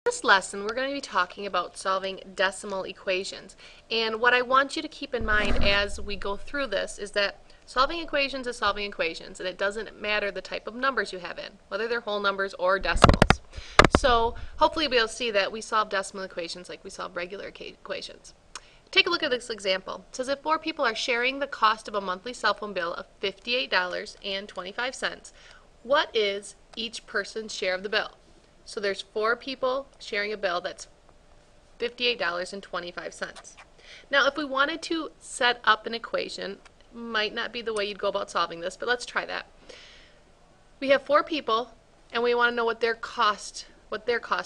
This lesson we're going to be talking about solving decimal equations, and what I want you to keep in mind as we go through this is that solving equations is solving equations, and it doesn't matter the type of numbers you have in, whether they're whole numbers or decimals. So hopefully you'll be able to see that we solve decimal equations like we solve regular equations. Take a look at this example. It says if 4 people are sharing the cost of a monthly cell phone bill of $58.25, what is each person's share of the bill? So there's 4 people sharing a bill that's $58.25. Now if we wanted to set up an equation, might not be the way you'd go about solving this, but let's try that. We have 4 people and we want to know what their cost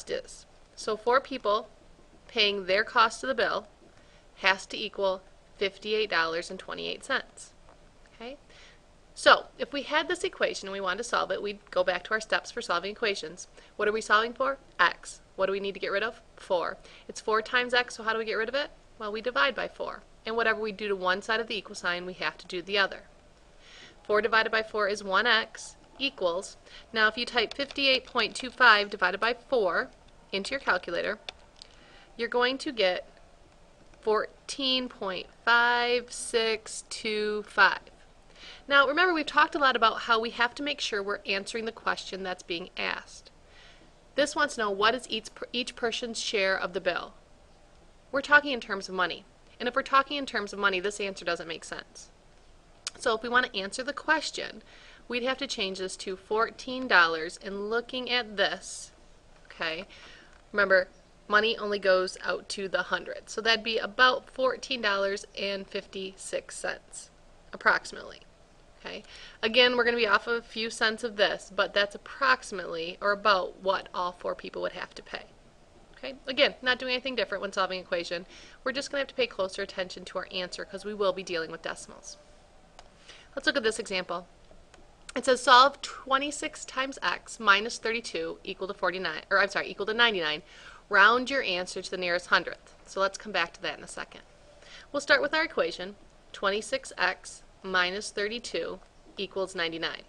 is. So 4 people paying their cost of the bill has to equal $58.28. Okay? So, if we had this equation and we wanted to solve it, we'd go back to our steps for solving equations. What are we solving for? X. What do we need to get rid of? 4. It's 4 times x, so how do we get rid of it? Well, we divide by 4. And whatever we do to one side of the equal sign, we have to do the other. 4 divided by 4 is 1x equals, now if you type 58.25 divided by 4 into your calculator, you're going to get 14.5625. Now remember, we've talked a lot about how we have to make sure we're answering the question that's being asked. This wants to know what is each person's share of the bill. We're talking in terms of money. And if we're talking in terms of money, this answer doesn't make sense. So if we want to answer the question, we'd have to change this to $14, and looking at this, okay, remember, money only goes out to the hundred. So that'd be about $14.56, approximately. Okay. Again, we're going to be off of a few cents of this, but that's approximately or about what all 4 people would have to pay. Okay. Again, not doing anything different when solving an equation. We're just going to have to pay closer attention to our answer because we will be dealing with decimals. Let's look at this example. It says solve 26 times x minus 32 equal to 99. Round your answer to the nearest hundredth. So let's come back to that in a second. We'll start with our equation. 26x minus 32 equals 99.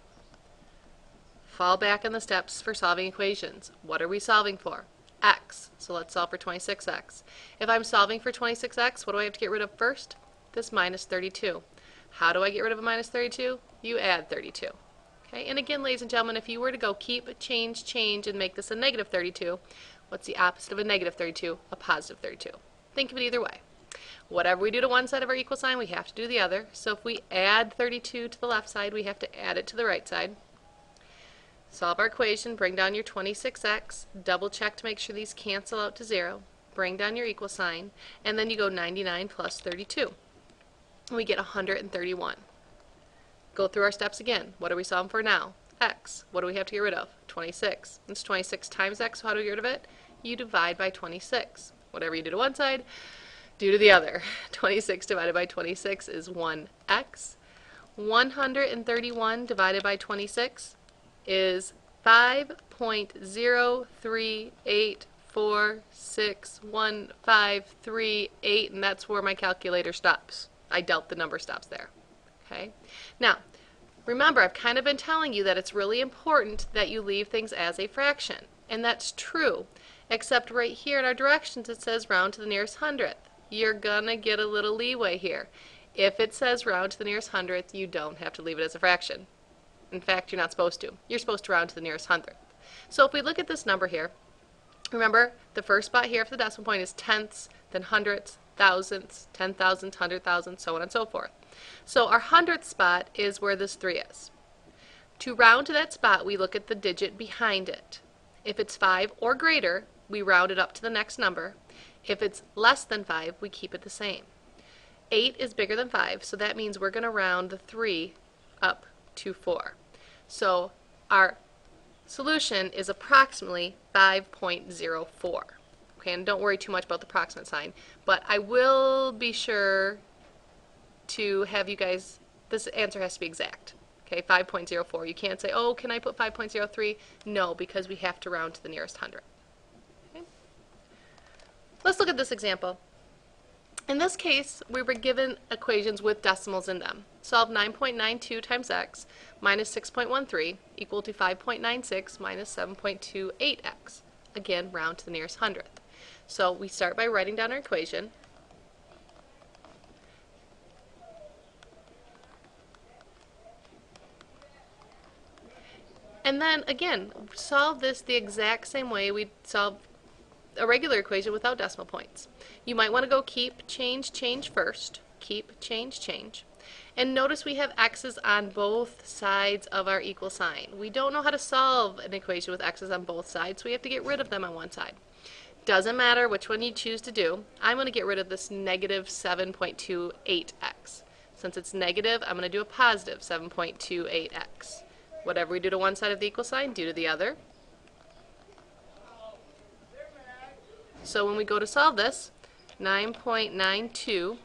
Fall back on the steps for solving equations. What are we solving for? X. So let's solve for 26x. If I'm solving for 26x, what do I have to get rid of first? This minus 32. How do I get rid of a minus 32? You add 32. Okay, and again, ladies and gentlemen, if you were to go keep, change, and make this a negative 32, what's the opposite of a negative 32? A positive 32. Think of it either way. Whatever we do to one side of our equal sign, we have to do the other. So if we add 32 to the left side, we have to add it to the right side. Solve our equation, bring down your 26x, double check to make sure these cancel out to 0, bring down your equal sign, and then you go 99 plus 32. And we get 131. Go through our steps again. What are we solving for now? X. What do we have to get rid of? 26. It's 26 times x, so how do we get rid of it? You divide by 26. Whatever you do to one side, do to the other. 26 divided by 26 is 1x. 131 divided by 26 is 5.038461538, and that's where my calculator stops. I doubt the number stops there. Okay. Now, remember, I've kind of been telling you that it's really important that you leave things as a fraction, and that's true, except right here in our directions it says round to the nearest hundredth. You're gonna get a little leeway here. If it says round to the nearest hundredth, you don't have to leave it as a fraction. In fact, you're not supposed to. You're supposed to round to the nearest hundredth. So if we look at this number here, remember the first spot here for the decimal point is tenths, then hundredths, thousandths, 10,000, 100,000, so on and so forth. So our hundredth spot is where this 3 is. To round to that spot, we look at the digit behind it. If it's 5 or greater, we round it up to the next number. If it's less than 5, we keep it the same. 8 is bigger than 5, so that means we're going to round the 3 up to 4. So our solution is approximately 5.04. Okay, and don't worry too much about the approximate sign, but I will be sure to have you guys, this answer has to be exact. Okay, 5.04. You can't say, oh, can I put 5.03? No, because we have to round to the nearest hundred. Okay. Let's look at this example. In this case, we were given equations with decimals in them. Solve 9.92 times x minus 6.13 equal to 5.96 minus 7.28x. again, round to the nearest hundredth. So we start by writing down our equation. And then, again, solve this the exact same way we'd solve a regular equation without decimal points. You might want to go keep, change, change first. Keep, change, change. And notice we have x's on both sides of our equal sign. We don't know how to solve an equation with x's on both sides, so we have to get rid of them on one side. Doesn't matter which one you choose to do. I'm going to get rid of this negative 7.28x. Since it's negative, I'm going to do a positive 7.28x. Whatever we do to one side of the equal sign, do to the other. So when we go to solve this, 9.92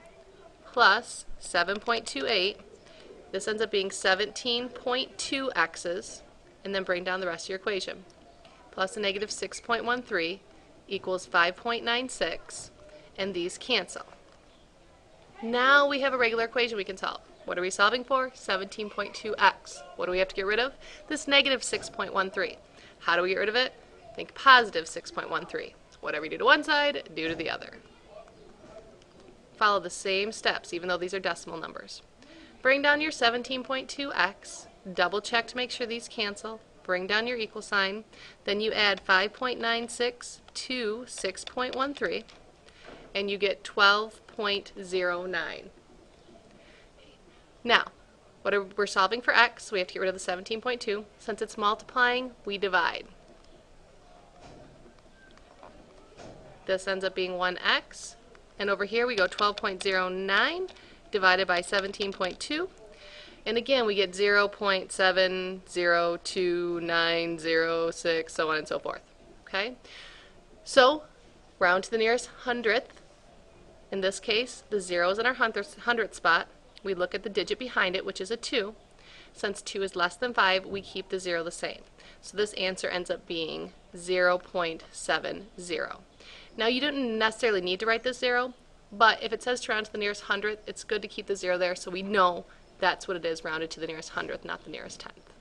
plus 7.28, this ends up being 17.2 x's, and then bring down the rest of your equation. Plus a negative 6.13 equals 5.96, and these cancel. Now we have a regular equation we can solve. What are we solving for? 17.2x. What do we have to get rid of? This negative 6.13. How do we get rid of it? Think positive 6.13. Whatever you do to one side, do to the other. Follow the same steps, even though these are decimal numbers. Bring down your 17.2x, double check to make sure these cancel, bring down your equal sign, then you add 5.96 to 6.13, and you get 12.09. Now, we're solving for x, so we have to get rid of the 17.2. Since it's multiplying, we divide. This ends up being 1x. And over here we go 12.09 divided by 17.2. And again, we get 0.702906, so on and so forth. Okay? So, round to the nearest hundredth. In this case, the 0 is in our hundredth spot. We look at the digit behind it, which is a 2. Since 2 is less than 5, we keep the 0 the same. So this answer ends up being 0.70. Now you don't necessarily need to write this 0, but if it says to round to the nearest hundredth, it's good to keep the 0 there so we know that's what it is rounded to the nearest hundredth, not the nearest tenth.